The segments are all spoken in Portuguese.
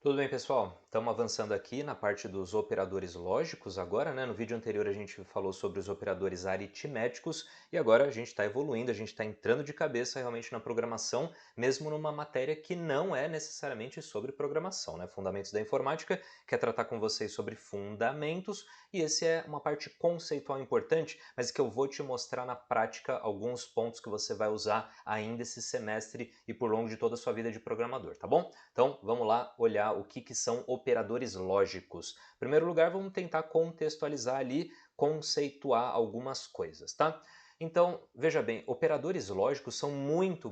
Tudo bem, pessoal? Estamos avançando aqui na parte dos operadores lógicos agora, né? No vídeo anterior a gente falou sobre os operadores aritméticos e agora a gente está evoluindo, a gente está entrando de cabeça realmente na programação, mesmo numa matéria que não é necessariamente sobre programação, né? Fundamentos da Informática, quer tratar com vocês sobre fundamentos e esse é uma parte conceitual importante, mas que eu vou te mostrar na prática alguns pontos que você vai usar ainda esse semestre e por longo de toda a sua vida de programador, tá bom? Então, vamos lá olhar o que são operadores lógicos. Em primeiro lugar, vamos tentar contextualizar ali, conceituar algumas coisas, tá? Então, veja bem, operadores lógicos são muito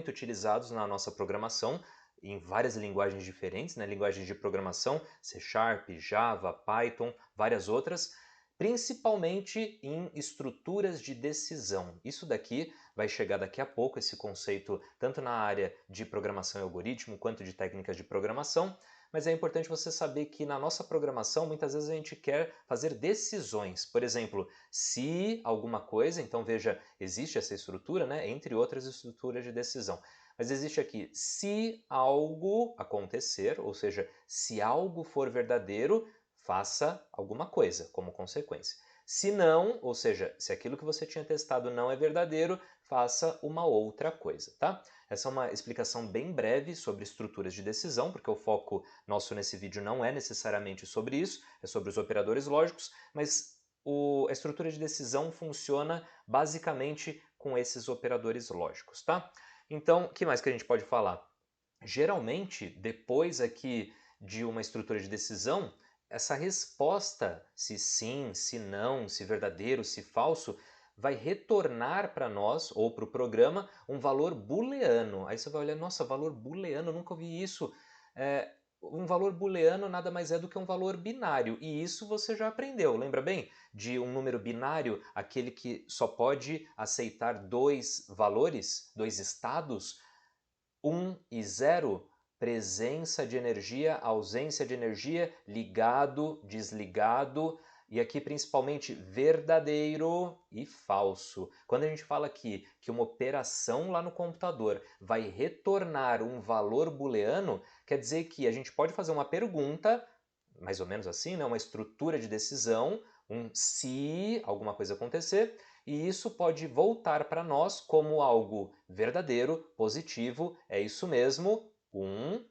utilizados na nossa programação, em várias linguagens diferentes, né? Linguagens de programação, C Sharp, Java, Python, várias outras, principalmente em estruturas de decisão. Isso daqui vai chegar daqui a pouco, esse conceito, tanto na área de programação e algoritmo, quanto de técnicas de programação, mas é importante você saber que na nossa programação, muitas vezes a gente quer fazer decisões. Por exemplo, se alguma coisa, então veja, existe essa estrutura, né, entre outras estruturas de decisão. Mas existe aqui, se algo acontecer, ou seja, se algo for verdadeiro, faça alguma coisa como consequência. Se não, ou seja, se aquilo que você tinha testado não é verdadeiro, faça uma outra coisa, tá? Essa é uma explicação bem breve sobre estruturas de decisão, porque o foco nosso nesse vídeo não é necessariamente sobre isso, é sobre os operadores lógicos, mas a estrutura de decisão funciona basicamente com esses operadores lógicos, tá? Então, o que mais que a gente pode falar? Geralmente, depois aqui de uma estrutura de decisão, essa resposta, se sim, se não, se verdadeiro, se falso, vai retornar para nós ou para o programa um valor booleano. Aí você vai olhar, nossa, valor booleano, eu nunca ouvi isso. Um valor booleano nada mais é do que um valor binário, e isso você já aprendeu, lembra bem? De um número binário, aquele que só pode aceitar dois valores, dois estados, 1 e 0, presença de energia, ausência de energia, ligado, desligado, e aqui principalmente verdadeiro e falso. Quando a gente fala aqui que uma operação lá no computador vai retornar um valor booleano, quer dizer que a gente pode fazer uma pergunta, mais ou menos assim, né? Uma estrutura de decisão, um se alguma coisa acontecer, e isso pode voltar para nós como algo verdadeiro, positivo, é isso mesmo,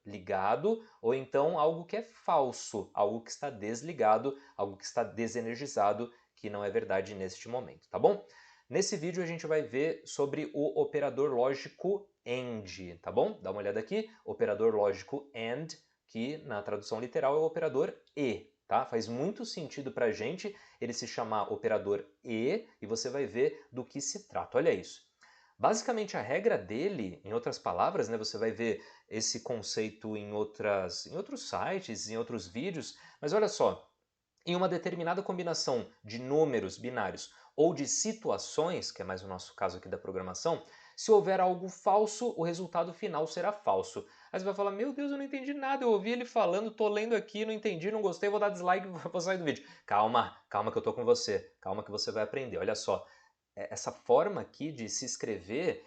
ligado, ou então algo que é falso, algo que está desligado, algo que está desenergizado, que não é verdade neste momento, tá bom? Nesse vídeo a gente vai ver sobre o operador lógico AND, tá bom? Dá uma olhada aqui, operador lógico AND, que na tradução literal é o operador e, tá? Faz muito sentido para a gente ele se chamar operador e você vai ver do que se trata. Olha isso. Basicamente a regra dele, em outras palavras, né, você vai ver esse conceito em outros sites, em outros vídeos, mas olha só, em uma determinada combinação de números binários ou de situações, que é mais o nosso caso aqui da programação, se houver algo falso, o resultado final será falso. Aí você vai falar, meu Deus, eu não entendi nada, eu ouvi ele falando, tô lendo aqui, não entendi, não gostei, vou dar dislike e vou sair do vídeo. Calma, calma que eu tô com você, calma que você vai aprender. Olha só, essa forma aqui de se escrever,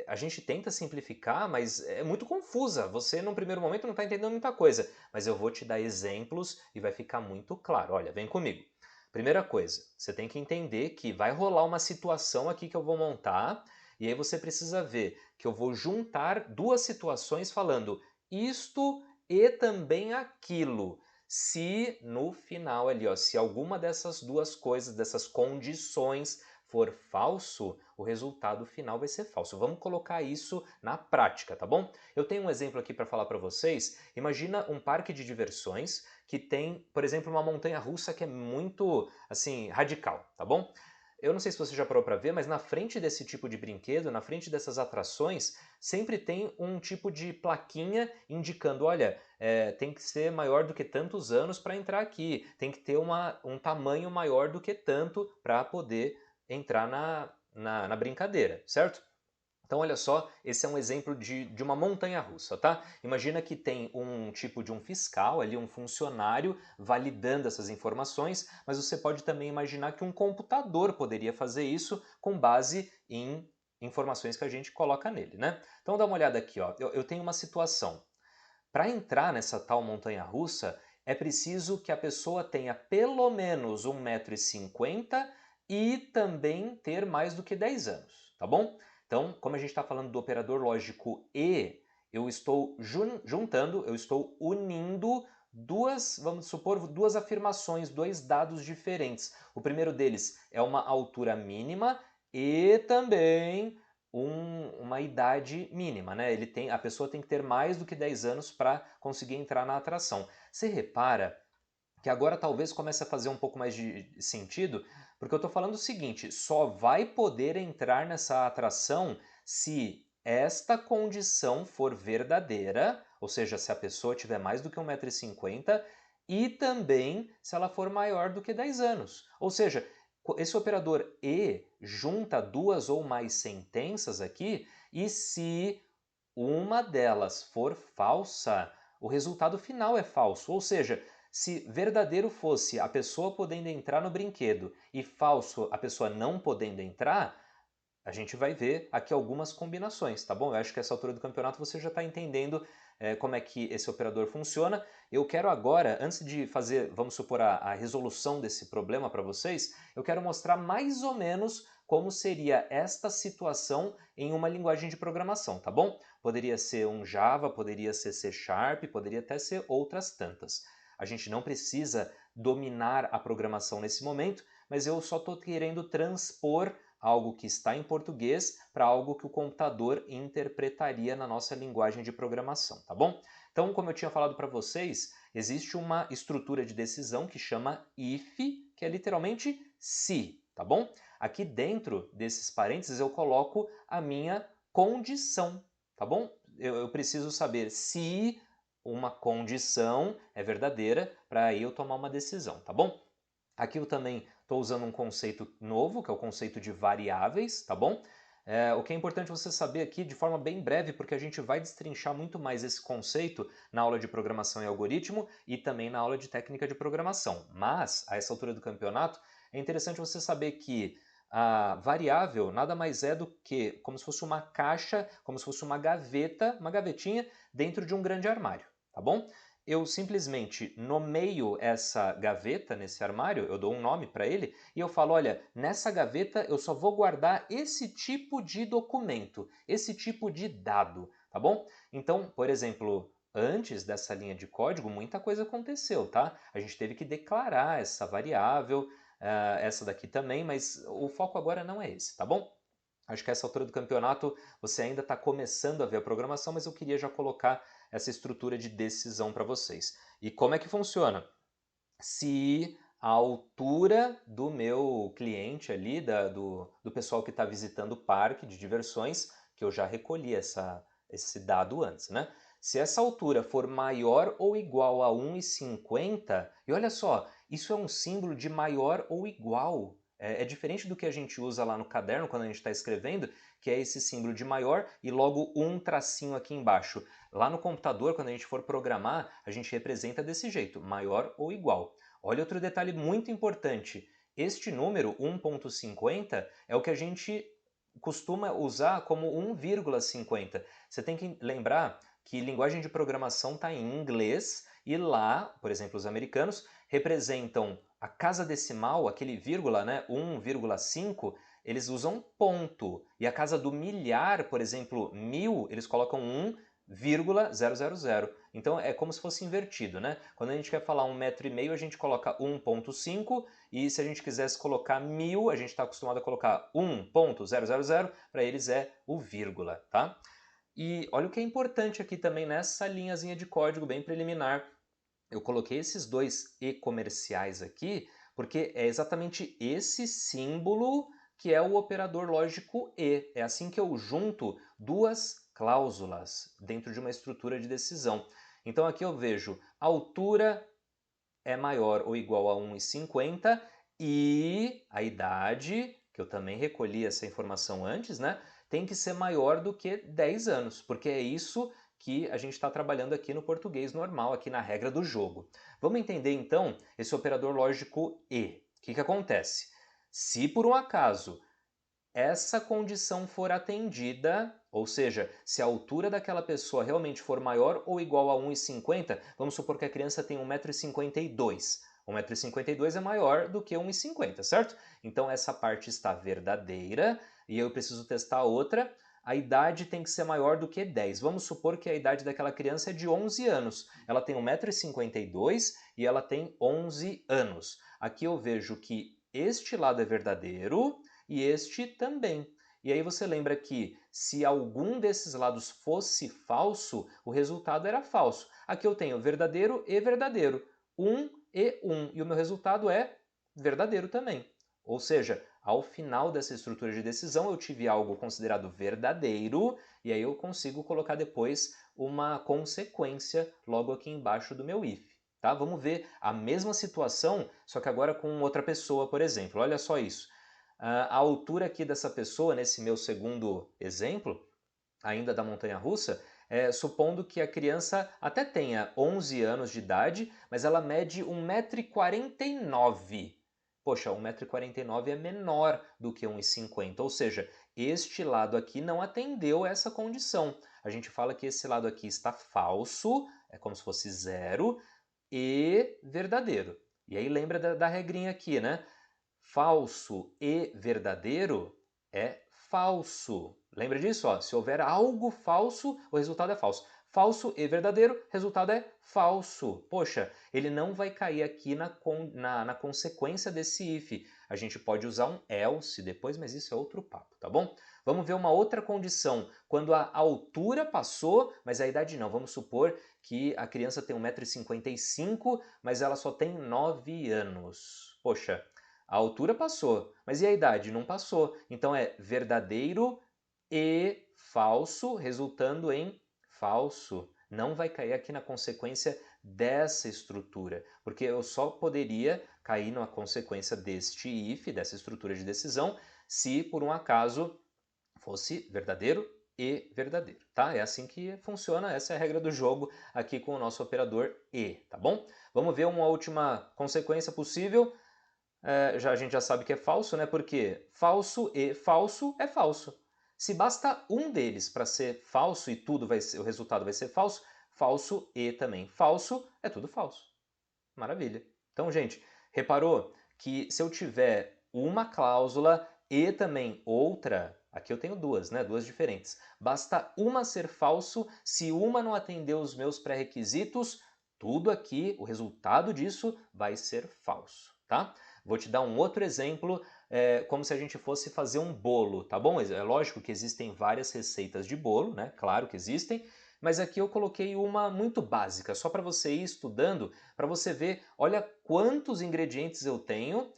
a gente tenta simplificar, mas é muito confusa. Você, num primeiro momento, não está entendendo muita coisa, mas eu vou te dar exemplos e vai ficar muito claro. Olha, vem comigo. Primeira coisa, você tem que entender que vai rolar uma situação aqui que eu vou montar, e aí você precisa ver que eu vou juntar duas situações falando isto e também aquilo. Se no final ali, ó, se alguma dessas duas coisas, dessas condições for falso, o resultado final vai ser falso. Vamos colocar isso na prática, tá bom? Eu tenho um exemplo aqui para falar para vocês. Imagina um parque de diversões que tem, por exemplo, uma montanha-russa que é muito, assim, radical, tá bom? Eu não sei se você já parou para ver, mas na frente desse tipo de brinquedo, na frente dessas atrações, sempre tem um tipo de plaquinha indicando, olha, tem que ser maior do que tantos anos para entrar aqui, tem que ter um tamanho maior do que tanto para poder entrar na brincadeira, certo? Então, olha só, esse é um exemplo de uma montanha-russa, tá? Imagina que tem um tipo de um fiscal ali, um funcionário validando essas informações, mas você pode também imaginar que um computador poderia fazer isso com base em informações que a gente coloca nele, né? Então, dá uma olhada aqui, ó. Eu tenho uma situação. Para entrar nessa tal montanha-russa, é preciso que a pessoa tenha pelo menos 1,50 m e também ter mais do que 10 anos, tá bom? Então, como a gente está falando do operador lógico e, eu estou juntando, eu estou unindo duas, vamos supor, duas afirmações, dois dados diferentes. O primeiro deles é uma altura mínima e também uma idade mínima, né? A pessoa tem que ter mais do que 10 anos para conseguir entrar na atração. Você repara que agora talvez comece a fazer um pouco mais de sentido, porque eu estou falando o seguinte, só vai poder entrar nessa atração se esta condição for verdadeira, ou seja, se a pessoa tiver mais do que 1,50 m e também se ela for maior do que 10 anos. Ou seja, esse operador e junta duas ou mais sentenças aqui e se uma delas for falsa, o resultado final é falso. Ou seja, se verdadeiro fosse a pessoa podendo entrar no brinquedo e falso a pessoa não podendo entrar, a gente vai ver aqui algumas combinações, tá bom? Eu acho que essa altura do campeonato você já está entendendo como é que esse operador funciona. Eu quero agora, antes de fazer, vamos supor, a resolução desse problema para vocês, eu quero mostrar mais ou menos como seria esta situação em uma linguagem de programação, tá bom? Poderia ser um Java, poderia ser C Sharp, poderia até ser outras tantas. A gente não precisa dominar a programação nesse momento, mas eu só estou querendo transpor algo que está em português para algo que o computador interpretaria na nossa linguagem de programação, tá bom? Então, como eu tinha falado para vocês, existe uma estrutura de decisão que chama if, que é literalmente se, tá bom? Aqui dentro desses parênteses eu coloco a minha condição, tá bom? Eu preciso saber se uma condição é verdadeira para aí eu tomar uma decisão, tá bom? Aqui eu também estou usando um conceito novo, que é o conceito de variáveis, tá bom? O que é importante você saber aqui de forma bem breve, porque a gente vai destrinchar muito mais esse conceito na aula de programação e algoritmo e também na aula de técnica de programação. Mas, a essa altura do campeonato, é interessante você saber que a variável nada mais é do que como se fosse uma caixa, como se fosse uma gaveta, uma gavetinha dentro de um grande armário, tá bom? Eu simplesmente nomeio essa gaveta nesse armário, eu dou um nome para ele e eu falo, olha, nessa gaveta eu só vou guardar esse tipo de documento, esse tipo de dado, tá bom? Então, por exemplo, antes dessa linha de código, muita coisa aconteceu, tá? A gente teve que declarar essa variável, essa daqui também, mas o foco agora não é esse, tá bom? Acho que a essa altura do campeonato você ainda está começando a ver a programação, mas eu queria já colocar essa estrutura de decisão para vocês. E como é que funciona? Se a altura do meu cliente ali, do pessoal que está visitando o parque de diversões, que eu já recolhi esse dado antes, né? Se essa altura for maior ou igual a 1,50, e olha só, isso é um símbolo de maior ou igual. É diferente do que a gente usa lá no caderno quando a gente está escrevendo, que é esse símbolo de maior e logo um tracinho aqui embaixo. Lá no computador, quando a gente for programar, a gente representa desse jeito, maior ou igual. Olha outro detalhe muito importante. Este número, 1,50, é o que a gente costuma usar como 1,50. Você tem que lembrar que linguagem de programação está em inglês e lá, por exemplo, os americanos representam a casa decimal, aquele vírgula, né, 1,5, eles usam ponto. E a casa do milhar, por exemplo, 1000, eles colocam 1,000. Então é como se fosse invertido, né? Quando a gente quer falar 1,5 m, a gente coloca 1,5 e se a gente quisesse colocar 1000, a gente está acostumado a colocar 1,000, para eles é o vírgula, tá? E olha o que é importante aqui também nessa linhazinha de código bem preliminar. Eu coloquei esses dois e comerciais aqui porque é exatamente esse símbolo que é o operador lógico e. É assim que eu junto duas cláusulas dentro de uma estrutura de decisão. Então aqui eu vejo altura é maior ou igual a 1,50 e a idade, que eu também recolhi essa informação antes, né, tem que ser maior do que 10 anos, porque é isso que a gente está trabalhando aqui no português normal, aqui na regra do jogo. Vamos entender então esse operador lógico e. O que acontece? Se por um acaso essa condição for atendida, Ou seja, se a altura daquela pessoa realmente for maior ou igual a 1,50, vamos supor que a criança tem 1,52 m. 1,52 m é maior do que 1,50 m, certo? Então essa parte está verdadeira e eu preciso testar a outra. A idade tem que ser maior do que 10. Vamos supor que a idade daquela criança é de 11 anos. Ela tem 1,52 m e ela tem 11 anos. Aqui eu vejo que este lado é verdadeiro e este também. E aí você lembra que se algum desses lados fosse falso, o resultado era falso. Aqui eu tenho verdadeiro e verdadeiro, 1 e 1, e o meu resultado é verdadeiro também. Ou seja, ao final dessa estrutura de decisão eu tive algo considerado verdadeiro e aí eu consigo colocar depois uma consequência logo aqui embaixo do meu if. Tá? Vamos ver a mesma situação, só que agora com outra pessoa, por exemplo. Olha só isso. A altura aqui dessa pessoa, nesse meu segundo exemplo, ainda da montanha-russa, supondo que a criança até tenha 11 anos de idade, mas ela mede 1,49 m. Poxa, 1,49 m é menor do que 1,50 m, ou seja, este lado aqui não atendeu essa condição. A gente fala que esse lado aqui está falso, é como se fosse zero, e verdadeiro. E aí lembra da regrinha aqui, né? Falso e verdadeiro é falso. Lembra disso? Ó, se houver algo falso, o resultado é falso. Falso e verdadeiro, resultado é falso. Poxa, ele não vai cair aqui na consequência desse if. A gente pode usar um else depois, mas isso é outro papo, tá bom? Vamos ver uma outra condição. Quando a altura passou, mas a idade não. Vamos supor que a criança tem 1,55 m, mas ela só tem 9 anos. Poxa, a altura passou, mas e a idade? Não passou. Então é verdadeiro e falso, resultando em falso. Não vai cair aqui na consequência dessa estrutura, porque eu só poderia cair na consequência deste if, dessa estrutura de decisão, se por um acaso fosse verdadeiro e verdadeiro, tá? É assim que funciona, essa é a regra do jogo aqui com o nosso operador e, tá bom? Vamos ver uma última consequência possível. A gente já sabe que é falso, né? Porque falso e falso é falso. Se basta um deles para ser falso e tudo o resultado vai ser falso, falso e também falso é tudo falso. Maravilha. Então, gente, reparou que se eu tiver uma cláusula e também outra, aqui eu tenho duas, né? Duas diferentes. Basta uma ser falso, se uma não atender os meus pré-requisitos, tudo aqui, o resultado disso vai ser falso, tá? Vou te dar um outro exemplo, como se a gente fosse fazer um bolo, tá bom? É lógico que existem várias receitas de bolo, né? Claro que existem, mas aqui eu coloquei uma muito básica, só para você ir estudando, para você ver, olha quantos ingredientes eu tenho,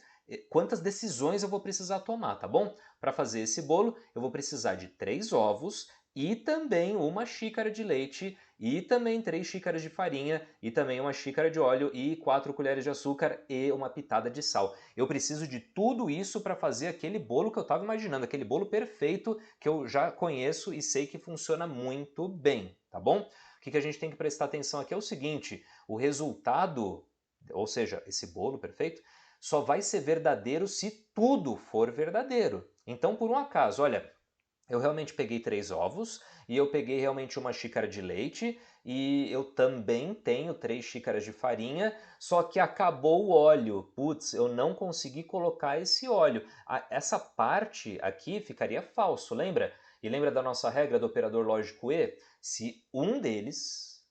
quantas decisões eu vou precisar tomar, tá bom? Para fazer esse bolo, eu vou precisar de 3 ovos e também uma xícara de leite e também 3 xícaras de farinha e também uma xícara de óleo e 4 colheres de açúcar e uma pitada de sal. Eu preciso de tudo isso para fazer aquele bolo que eu estava imaginando, aquele bolo perfeito que eu já conheço e sei que funciona muito bem, tá bom? O que a gente tem que prestar atenção aqui é o seguinte, o resultado, ou seja, esse bolo perfeito, só vai ser verdadeiro se tudo for verdadeiro. Então, por um acaso, olha, eu realmente peguei 3 ovos e eu peguei realmente uma xícara de leite e eu também tenho 3 xícaras de farinha, só que acabou o óleo. Putz, eu não consegui colocar esse óleo. Essa parte aqui ficaria falso, lembra? E lembra da nossa regra do operador lógico e? Se um desses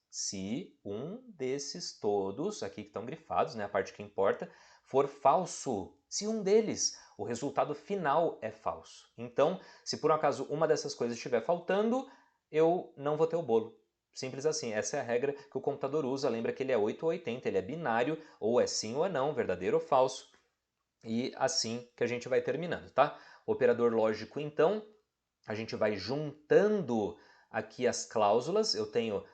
todos, aqui que estão grifados, né, a parte que importa, for falso, se um deles, o resultado final é falso. Então, se por um acaso uma dessas coisas estiver faltando, eu não vou ter o bolo. Simples assim, essa é a regra que o computador usa. Lembra que ele é 8 ou 80, ele é binário, ou é sim ou é não, verdadeiro ou falso. E assim que a gente vai terminando, tá? O operador lógico, então, a gente vai juntando aqui as cláusulas. Eu tenho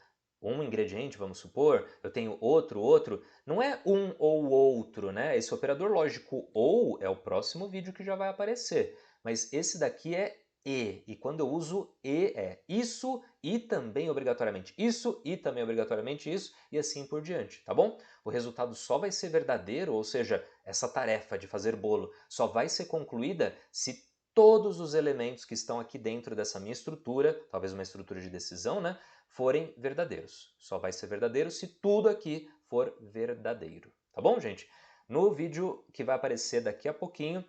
um ingrediente, vamos supor, eu tenho outro. Não é um ou outro, né? Esse operador lógico ou é o próximo vídeo que já vai aparecer. Mas esse daqui é e quando eu uso e é isso e também obrigatoriamente isso e também obrigatoriamente isso e assim por diante, tá bom? O resultado só vai ser verdadeiro, ou seja, essa tarefa de fazer bolo só vai ser concluída se todos os elementos que estão aqui dentro dessa minha estrutura, talvez uma estrutura de decisão, né, forem verdadeiros. Só vai ser verdadeiro se tudo aqui for verdadeiro. Tá bom, gente? No vídeo que vai aparecer daqui a pouquinho,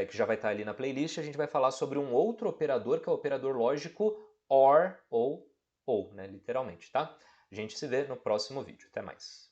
que já vai estar ali na playlist, a gente vai falar sobre um outro operador, que é o operador lógico OR ou, né, literalmente, tá? A gente se vê no próximo vídeo. Até mais.